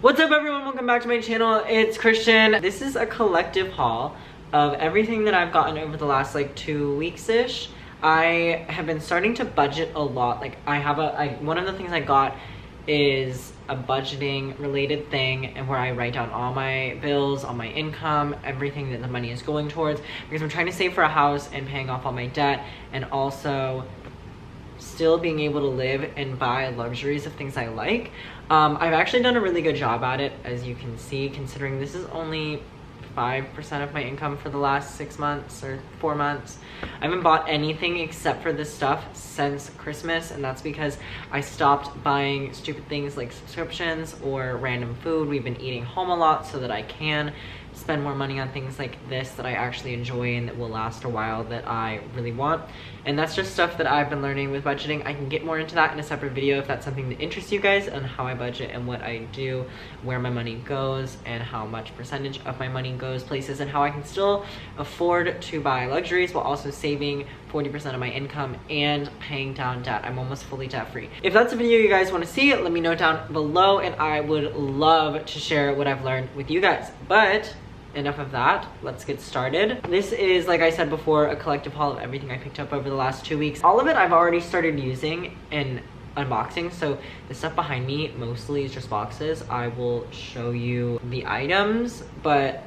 What's up everyone, welcome back to my channel. It's Christian. This is a collective haul of everything that I've gotten over the last like 2 weeks-ish. I have been starting to budget a lot. Like one of the things I got is a budgeting related thing and where I write down all my bills, all my income, everything that the money is going towards, because I'm trying to save for a house and paying off all my debt, and also still being able to live and buy luxuries of things I like. I've actually done a really good job at it, as you can see, considering this is only 5% of my income for the last 6 months or 4 months. I haven't bought anything except for this stuff since Christmas, and that's because I stopped buying stupid things like subscriptions or random food. We've been eating home a lot so that I can spend more money on things like this that I actually enjoy and that will last a while, that I really want. And that's just stuff that I've been learning with budgeting. I can get more into that in a separate video if that's something that interests you guys, on how I budget and what I do, where my money goes, and how much percentage of my money goes places, and how I can still afford to buy luxuries while also saving 40% of my income and paying down debt. I'm almost fully debt free. If that's a video you guys want to see, let me know down below, and I would love to share what I've learned with you guys. But enough of that, let's get started. This is, like I said before, a collective haul of everything I picked up over the last 2 weeks. All of it I've already started using and unboxing, so the stuff behind me mostly is just boxes. I will show you the items, but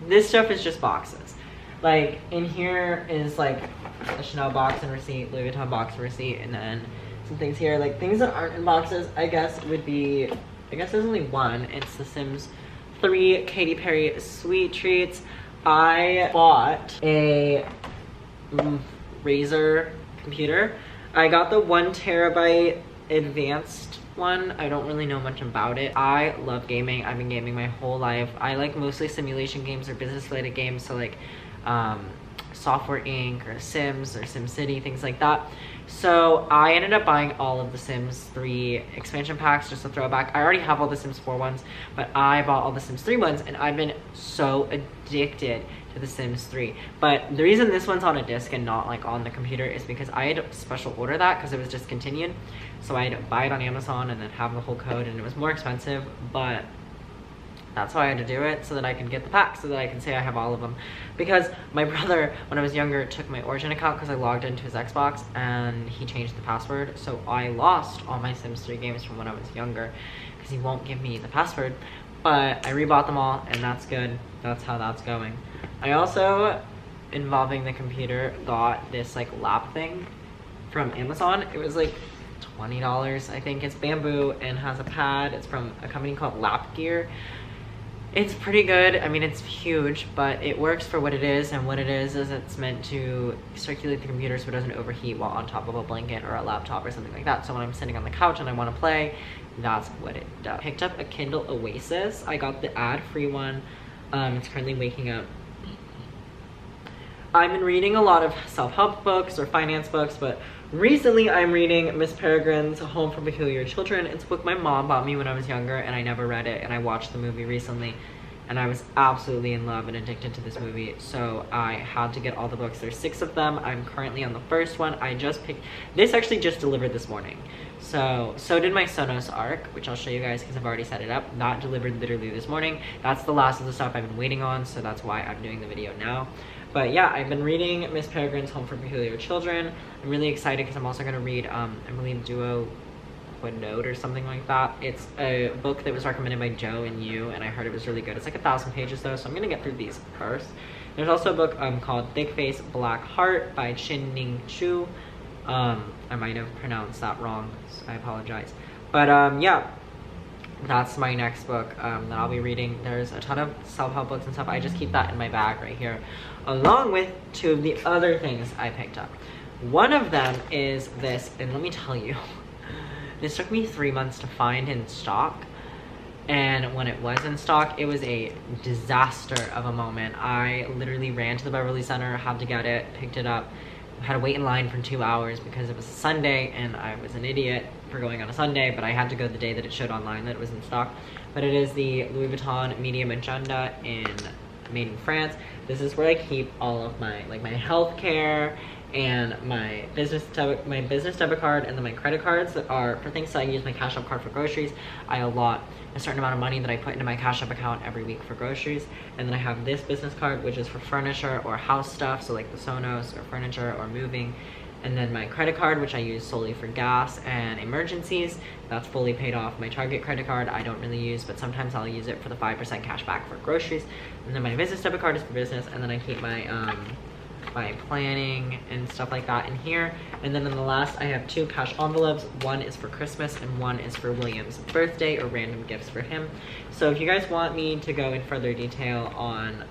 this stuff is just boxes. Like, in here is like a Chanel box and receipt, Louis Vuitton box and receipt, and then some things here, like things that aren't in boxes, I guess would be, I guess there's only one. It's the Sims 3 Katy Perry Sweet Treats. I bought a Razer computer. I got the 1 terabyte advanced one. I don't really know much about it. I love gaming. I've been gaming my whole life. I like mostly simulation games or business related games, so like Software Inc. or Sims or SimCity, things like that. So I ended up buying all of the Sims 3 expansion packs, just a throwback. I already have all the Sims 4 ones, but I bought all the Sims 3 ones, and I've been so addicted to the Sims 3. But the reason this one's on a disc and not like on the computer is because I had to special order that because it was discontinued. So I had to buy it on Amazon and then have the whole code, and it was more expensive, but that's how I had to do it, so that I can get the pack, so that I can say I have all of them. Because my brother, when I was younger, took my Origin account because I logged into his Xbox and he changed the password. So I lost all my Sims 3 games from when I was younger because he won't give me the password. But I rebought them all, and that's good. That's how that's going. I also, involving the computer, got this like lap thing from Amazon. It was like $20, I think. It's bamboo and has a pad. It's from a company called Lap Gear. It's pretty good. I mean, it's huge, but it works for what it is, and what it is it's meant to circulate the computer so it doesn't overheat while on top of a blanket or a laptop or something like that. So when I'm sitting on the couch and I want to play, that's what it does. Picked up a Kindle Oasis. I got the ad-free one. It's currently waking up. I've been reading a lot of self-help books or finance books, but recently I'm reading Miss Peregrine's Home for Peculiar Children. It's a book my mom bought me when I was younger, and I never read it, and I watched the movie recently, and I was absolutely in love and addicted to this movie, so I had to get all the books. There's 6 of them. I'm currently on the first one. I just picked, this actually just delivered this morning. So did my Sonos Arc, which I'll show you guys because I've already set it up. That delivered literally this morning. That's the last of the stuff I've been waiting on, so that's why I'm doing the video now. But yeah, I've been reading Miss Peregrine's Home for Peculiar Children. I'm really excited because I'm also going to read, I believe, Duo Note or something like that. It's a book that was recommended by Joe and you, and I heard it was really good. It's like 1,000 pages though, so I'm going to get through these first. There's also a book called Thick Face, Black Heart by Chin Ning Chu. I might have pronounced that wrong, so I apologize. But yeah, that's my next book that I'll be reading. There's a ton of self-help books and stuff. I just keep that in my bag right here, along with 2 of the other things I picked up. One of them is this, and let me tell you, this took me 3 months to find in stock, and when it was in stock, it was a disaster of a moment. I literally ran to the Beverly Center, had to get it, picked it up, had to wait in line for 2 hours because it was a Sunday, and I was an idiot for going on a Sunday, but I had to go the day that it showed online that it was in stock. But it is the Louis Vuitton Medium Agenda made in France. This is where I keep all of my, like, my healthcare and my business debit card, and then my credit cards are for things that I use my Cash App card for groceries. I allot a certain amount of money that I put into my Cash App account every week for groceries. And then I have this business card, which is for furniture or house stuff, so like the Sonos or furniture or moving. And then my credit card, which I use solely for gas and emergencies, that's fully paid off. My Target credit card I don't really use, but sometimes I'll use it for the 5% cash back for groceries. And then my business debit card is for business, and then I keep my my planning and stuff like that in here. And then in the last, I have 2 cash envelopes. One is for Christmas and one is for William's birthday or random gifts for him. So if you guys want me to go in further detail on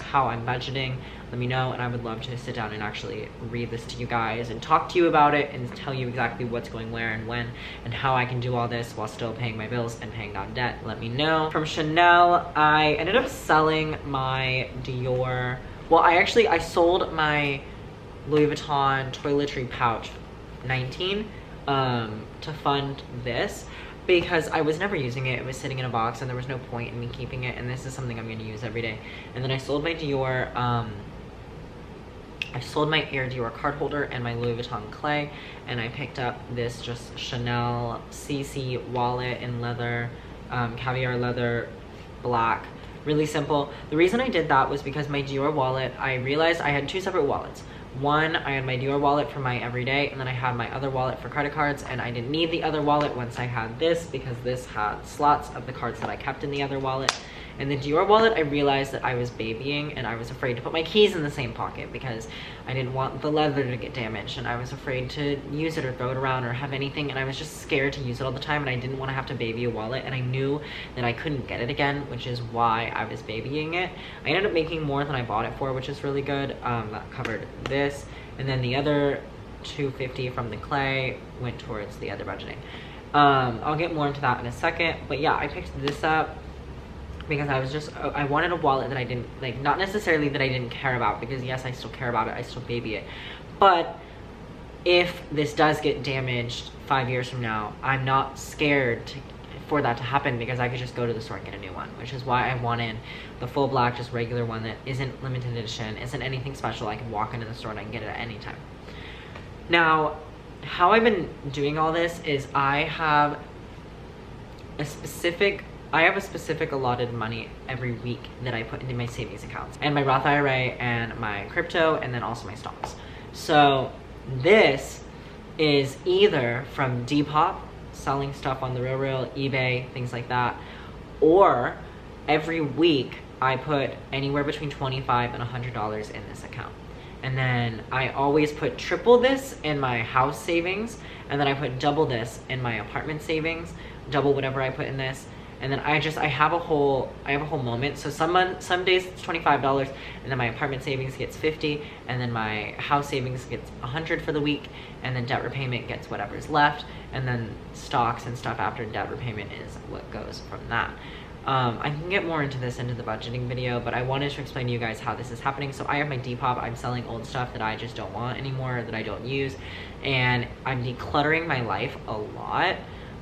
how I'm budgeting, let me know, and I would love to sit down and actually read this to you guys and talk to you about it and tell you exactly what's going where and when and how I can do all this while still paying my bills and paying down debt. Let me know. From Chanel, I ended up selling my Dior. Well, I sold my Louis Vuitton toiletry pouch 19 to fund this, because I was never using it. It was sitting in a box and there was no point in me keeping it, and this is something I'm going to use every day. And then I sold my Dior, I sold my Air Dior card holder and my Louis Vuitton clay, and I picked up this just Chanel CC wallet in leather, caviar leather, black. Really simple. The reason I did that was because my Dior wallet, I realized I had 2 separate wallets. One, I had my Dior wallet for my everyday, and then I had my other wallet for credit cards, and I didn't need the other wallet once I had this, because this had slots of the cards that I kept in the other wallet. And the Dior wallet, I realized that I was babying, and I was afraid to put my keys in the same pocket because I didn't want the leather to get damaged, and I was afraid to use it or throw it around or have anything, and I was just scared to use it all the time, and I didn't want to have to baby a wallet, and I knew that I couldn't get it again, which is why I was babying it. I ended up making more than I bought it for, which is really good. That covered this, and then the other $250 from the clay went towards the other budgeting. I'll get more into that in a second, but yeah, I picked this up because I wanted a wallet that I didn't, like, not necessarily that I didn't care about, because yes, I still care about it, I still baby it, but if this does get damaged 5 years from now, I'm not scared for that to happen, because I could just go to the store and get a new one, which is why I wanted the full black, just regular one that isn't limited edition, isn't anything special. I can walk into the store and I can get it at any time. Now, how I've been doing all this is I have a specific allotted money every week that I put into my savings accounts and my Roth IRA and my crypto, and then also my stocks. So this is either from Depop, selling stuff on the Real, eBay, things like that, or every week I put anywhere between $25 and $100 in this account. And then I always put triple this in my house savings, and then I put double this in my apartment savings, double whatever I put in this. And then I have a whole moment. So some days it's $25, and then my apartment savings gets $50, and then my house savings gets $100 for the week, and then debt repayment gets whatever's left, and then stocks and stuff after debt repayment is what goes from that. I can get more into this into the budgeting video, but I wanted to explain to you guys how this is happening. So I have my Depop. I'm selling old stuff that I just don't want anymore, that I don't use, and I'm decluttering my life a lot.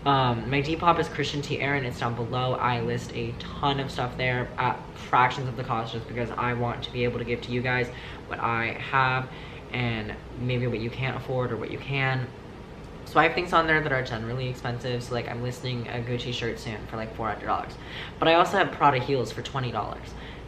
My Depop is Christian T. Aaron. It's down below. I list a ton of stuff there at fractions of the cost, just because I want to be able to give to you guys what I have and maybe what you can't afford or what you can. So I have things on there that are generally expensive. So like I'm listing a Gucci shirt soon for like $400, but I also have Prada heels for $20,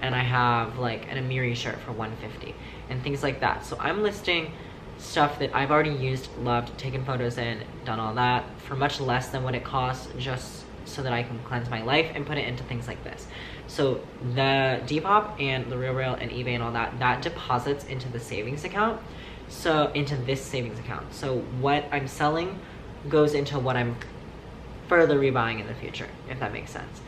and I have like an Amiri shirt for $150 and things like that. So I'm listing stuff that I've already used, loved, taken photos in, done all that for much less than what it costs, just so that I can cleanse my life and put it into things like this. So the Depop and the Real and eBay and all that deposits into the savings account. So into this savings account. So what I'm selling goes into what I'm further rebuying in the future, if that makes sense.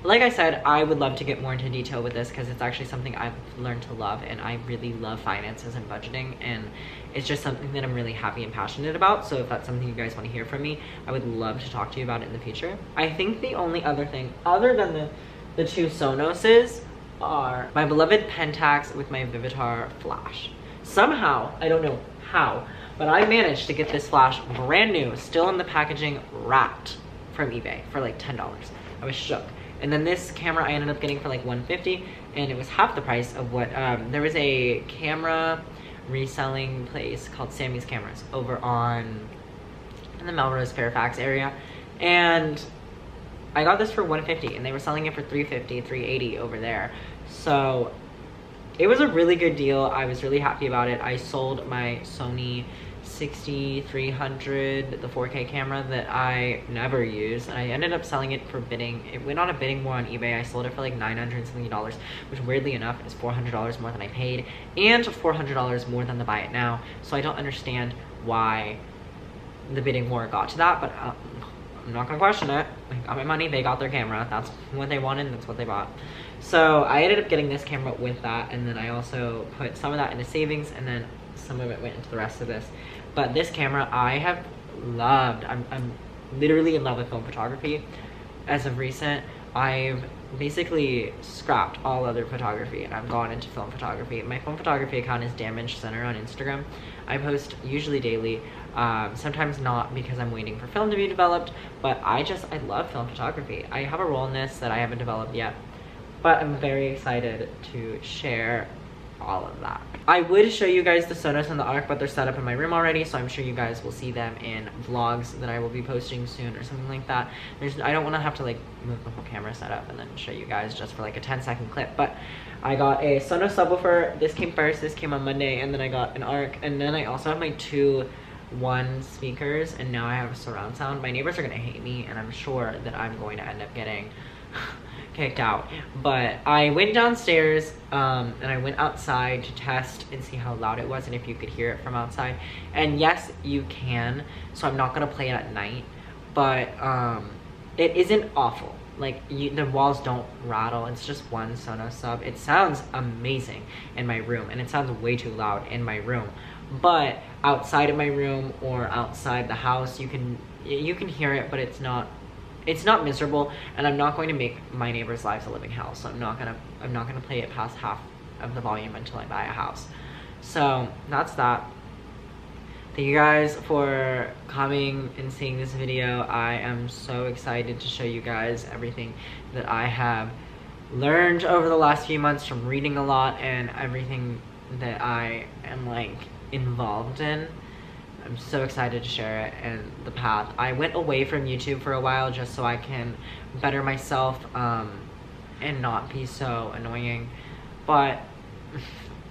Like I said, I would love to get more into detail with this, because it's actually something I've learned to love, and I really love finances and budgeting, and it's just something that I'm really happy and passionate about. So if that's something you guys want to hear from me, I would love to talk to you about it in the future. I think the only other thing, other than the 2 Sonoses, are my beloved Pentax with my Vivitar flash. Somehow, I don't know how, but I managed to get this flash brand new, still in the packaging, wrapped from eBay for like $10. I was shook. And then this camera I ended up getting for like $150, and it was half the price of what, there was a camera reselling place called Sammy's Cameras over in the Melrose, Fairfax area. And I got this for $150 and they were selling it for $350, $380 over there. So it was a really good deal. I was really happy about it. I sold my Sony 6300, the 4K camera that I never use, and I ended up selling it for bidding. It went on a bidding war on eBay. I sold it for like $900 something, which weirdly enough is $400 more than I paid and $400 more than the buy it now. So I don't understand why the bidding war got to that, but I'm not gonna question it. I got my money, they got their camera. That's what they wanted, that's what they bought. So I ended up getting this camera with that, and then I also put some of that into savings, and then some of it went into the rest of this. But this camera I have loved. I'm literally in love with film photography. As of recent, I've basically scrapped all other photography and I've gone into film photography. My film photography account is Damaged Center on Instagram. I post usually daily, sometimes not because I'm waiting for film to be developed, but I love film photography. I have a role in this that I haven't developed yet, but I'm very excited to share all of that. I would show you guys the Sonos and the Arc, but they're set up in my room already, so I'm sure you guys will see them in vlogs that I will be posting soon or something like that. I don't want to have to like move the whole camera setup and then show you guys just for like a 10-second clip. But I got a Sonos subwoofer. This came first. This came on Monday, and then I got an Arc, and then I also have my 2-1 speakers, and now I have surround sound. My neighbors are gonna hate me, and I'm sure that I'm going to end up getting kicked out. But I went downstairs and I went outside to test and see how loud it was and if you could hear it from outside. And yes, you can. So I'm not gonna play it at night, but it isn't awful. Like the walls don't rattle. It's just one Sonos sub. It sounds amazing in my room, and it sounds way too loud in my room. But outside of my room or outside the house, you can hear it, but it's not miserable, and I'm not going to make my neighbors' lives a living hell. So I'm not gonna play it past half of the volume until I buy a house. So that's that. Thank you guys for coming and seeing this video. I am so excited to show you guys everything that I have learned over the last few months from reading a lot and everything that I am like involved in. I'm so excited to share it and the path. I went away from YouTube for a while just so I can better myself and not be so annoying. But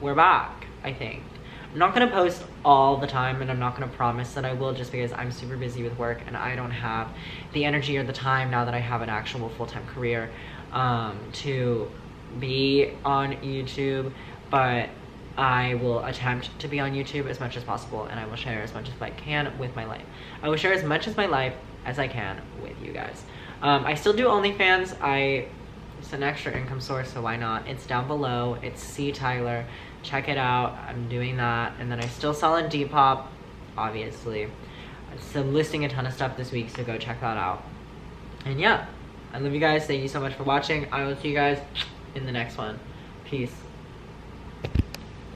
we're back, I think. I'm not gonna post all the time, and I'm not gonna promise that I will, just because I'm super busy with work and I don't have the energy or the time now that I have an actual full-time career to be on YouTube. But I will attempt to be on YouTube as much as possible, and I will share as much as I can with my life. I will share as much of my life as I can with you guys. I still do OnlyFans. It's an extra income source, so why not? It's down below. It's C Tyler. Check it out. I'm doing that. And then I still sell in Depop, obviously. I'm still listing a ton of stuff this week, so go check that out. And yeah, I love you guys. Thank you so much for watching. I will see you guys in the next one. Peace.